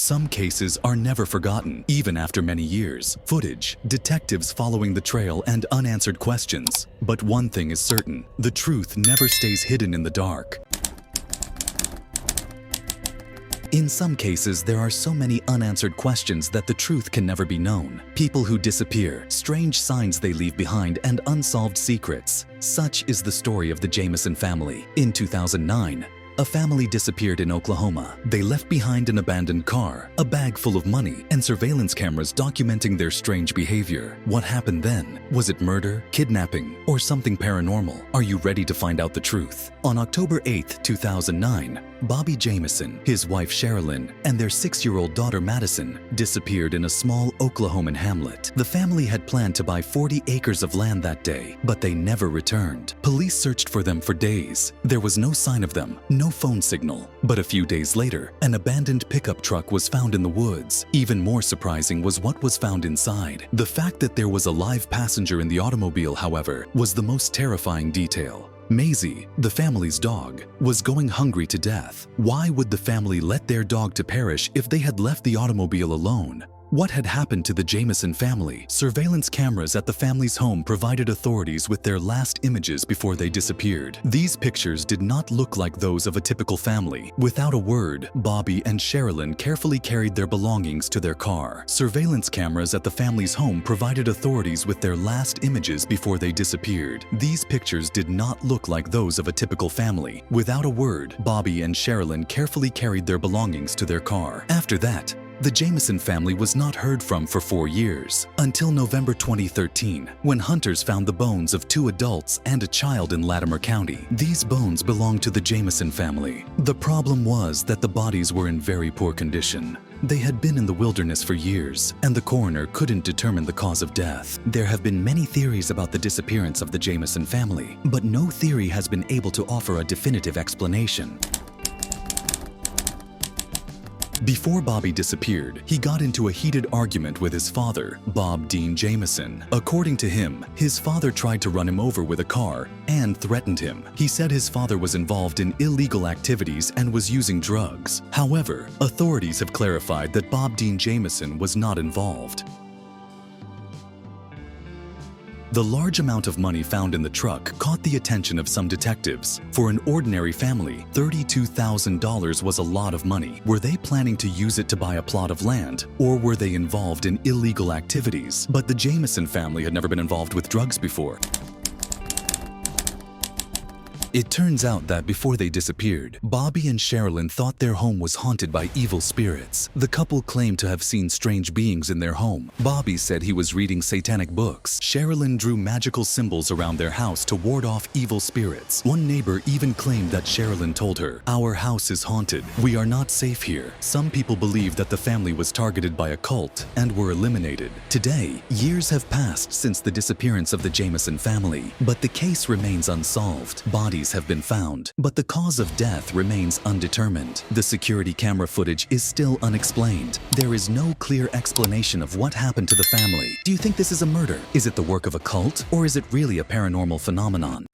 Some cases are never forgotten, even after many years. Footage, detectives following the trail, and unanswered questions. But one thing is certain, the truth never stays hidden in the dark. In some cases, there are so many unanswered questions that the truth can never be known. People who disappear, strange signs they leave behind, and unsolved secrets. Such is the story of the Jamison family. In 2009, a family disappeared in Oklahoma. They left behind an abandoned car, a bag full of money, and surveillance cameras documenting their strange behavior. What happened then? Was it murder, kidnapping, or something paranormal? Are you ready to find out the truth? On October 8, 2009, Bobby Jamison, his wife Sherilyn, and their 6-year-old daughter Madison disappeared in a small Oklahoman hamlet. The family had planned to buy 40 acres of land that day, but they never returned. Police searched for them for days. There was no sign of them, no phone signal. But a few days later, an abandoned pickup truck was found in the woods. Even more surprising was what was found inside. The fact that there was a live passenger in the automobile, however, was the most terrifying detail. Maisie, the family's dog, was going hungry to death. Why would the family let their dog to perish if they had left the automobile alone? What had happened to the Jamison family? Surveillance cameras at the family's home provided authorities with their last images before they disappeared. These pictures did not look like those of a typical family. Without a word, Bobby and Sherilyn carefully carried their belongings to their car. Surveillance cameras at the family's home provided authorities with their last images before they disappeared. These pictures did not look like those of a typical family. Without a word, Bobby and Sherilyn carefully carried their belongings to their car. After that, the Jamison family was not heard from for 4 years, until November 2013, when hunters found the bones of 2 adults and a child in Latimer County. These bones belonged to the Jamison family. The problem was that the bodies were in very poor condition. They had been in the wilderness for years, and the coroner couldn't determine the cause of death. There have been many theories about the disappearance of the Jamison family, but no theory has been able to offer a definitive explanation. Before Bobby disappeared, he got into a heated argument with his father, Bob Dean Jamison. According to him, his father tried to run him over with a car and threatened him. He said his father was involved in illegal activities and was using drugs. However, authorities have clarified that Bob Dean Jamison was not involved. The large amount of money found in the truck caught the attention of some detectives. For an ordinary family, $32,000 was a lot of money. Were they planning to use it to buy a plot of land, or were they involved in illegal activities? But the Jamison family had never been involved with drugs before. It turns out that before they disappeared, Bobby and Sherilyn thought their home was haunted by evil spirits. The couple claimed to have seen strange beings in their home. Bobby said he was reading satanic books. Sherilyn drew magical symbols around their house to ward off evil spirits. One neighbor even claimed that Sherilyn told her, "Our house is haunted. We are not safe here." Some people believe that the family was targeted by a cult and were eliminated. Today, years have passed since the disappearance of the Jamison family, but the case remains unsolved. Bodies have been found, but the cause of death remains undetermined. The security camera footage is still unexplained. There is no clear explanation of what happened to the family. Do you think this is a murder? Is it the work of a cult? Or is it really a paranormal phenomenon?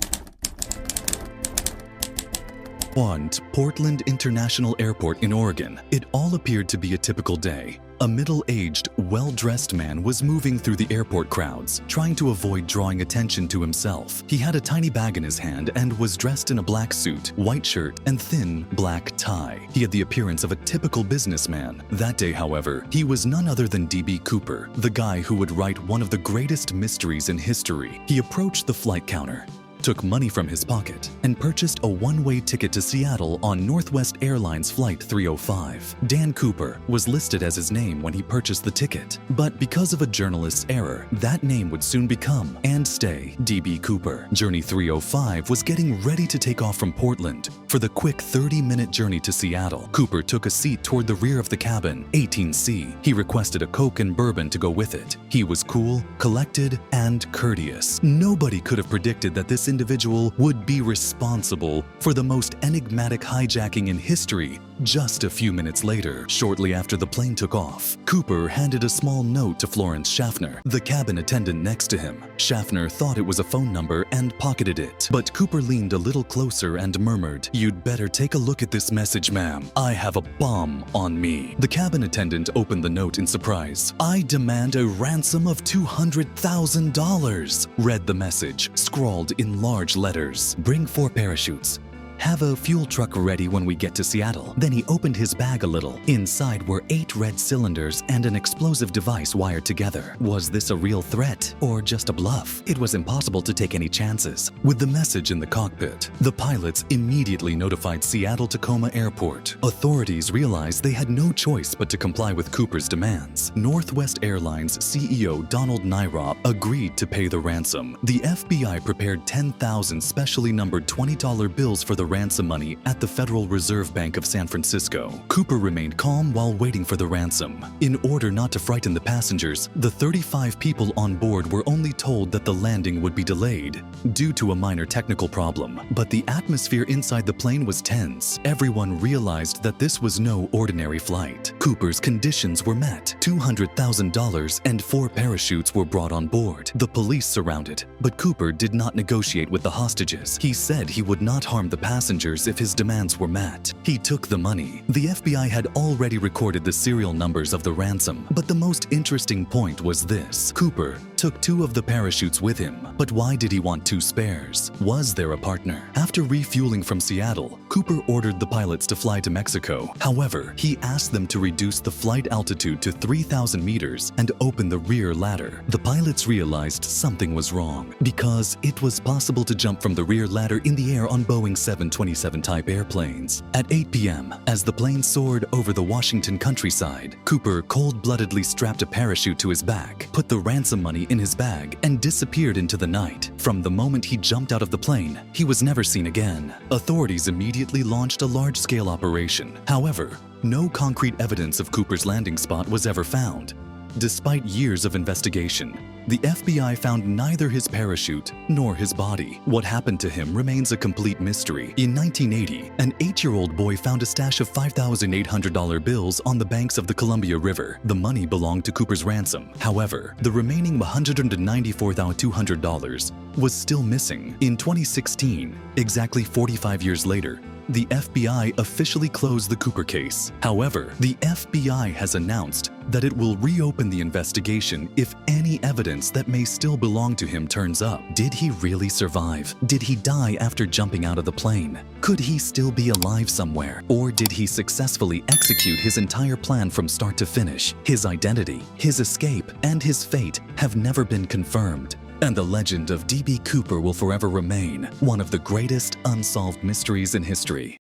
1. Portland International Airport in Oregon. It all appeared to be a typical day. A middle-aged, well-dressed man was moving through the airport crowds, trying to avoid drawing attention to himself. He had a tiny bag in his hand and was dressed in a black suit, white shirt, and thin, black tie. He had the appearance of a typical businessman. That day, however, he was none other than D.B. Cooper, the guy who would write one of the greatest mysteries in history. He approached the flight counter, took money from his pocket, and purchased a one-way ticket to Seattle on Northwest Airlines Flight 305. Dan Cooper was listed as his name when he purchased the ticket, but because of a journalist's error, that name would soon become and stay D.B. Cooper. Journey 305 was getting ready to take off from Portland for the quick 30-minute journey to Seattle. Cooper took a seat toward the rear of the cabin, 18C. He requested a Coke and bourbon to go with it. He was cool, collected, and courteous. Nobody could have predicted that this individual would be responsible for the most enigmatic hijacking in history Just a few minutes later, shortly after the plane took off, Cooper handed a small note to Florence Schaffner, the cabin attendant next to him. Schaffner thought it was a phone number and pocketed it, but Cooper leaned a little closer and murmured, "You'd better take a look at this message, ma'am. I have a bomb on me." The cabin attendant opened the note in surprise. "I demand a ransom of $200,000, read the message, scrawled in large letters. "Bring 4 parachutes. Have a fuel truck ready when we get to Seattle." Then he opened his bag a little. Inside were 8 red cylinders and an explosive device wired together. Was this a real threat or just a bluff? It was impossible to take any chances. With the message in the cockpit, the pilots immediately notified Seattle-Tacoma Airport. Authorities realized they had no choice but to comply with Cooper's demands. Northwest Airlines CEO Donald Nyrop agreed to pay the ransom. The FBI prepared 10,000 specially numbered $20 bills for the ransom money at the Federal Reserve Bank of San Francisco. Cooper remained calm while waiting for the ransom. In order not to frighten the passengers, the 35 people on board were only told that the landing would be delayed due to a minor technical problem. But the atmosphere inside the plane was tense. Everyone realized that this was no ordinary flight. Cooper's conditions were met. $200,000 and 4 parachutes were brought on board. The police surrounded, but Cooper did not negotiate with the hostages. He said he would not harm the passengers if his demands were met. He took the money. The FBI had already recorded the serial numbers of the ransom, but the most interesting point was this. Cooper took 2 of the parachutes with him, but why did he want 2 spares? Was there a partner? After refueling from Seattle, Cooper ordered the pilots to fly to Mexico. However, he asked them to reduce the flight altitude to 3,000 meters and open the rear ladder. The pilots realized something was wrong because it was possible to jump from the rear ladder in the air on Boeing 727 type airplanes. At 8 p.m., as the plane soared over the Washington countryside, Cooper cold-bloodedly strapped a parachute to his back, put the ransom money in his bag, and disappeared into the night. From the moment he jumped out of the plane, he was never seen again. Authorities immediately launched a large-scale operation. However, no concrete evidence of Cooper's landing spot was ever found. Despite years of investigation, the FBI found neither his parachute nor his body. What happened to him remains a complete mystery. In 1980, an 8-year-old boy found a stash of $5,800 bills on the banks of the Columbia River. The money belonged to Cooper's ransom. However, the remaining $194,200 was still missing. In 2016, exactly 45 years later, the FBI officially closed the Cooper case. However, the FBI has announced that it will reopen the investigation if any evidence that may still belong to him turns up. Did he really survive? Did he die after jumping out of the plane? Could he still be alive somewhere? Or did he successfully execute his entire plan from start to finish? His identity, his escape, and his fate have never been confirmed. And the legend of D.B. Cooper will forever remain one of the greatest unsolved mysteries in history.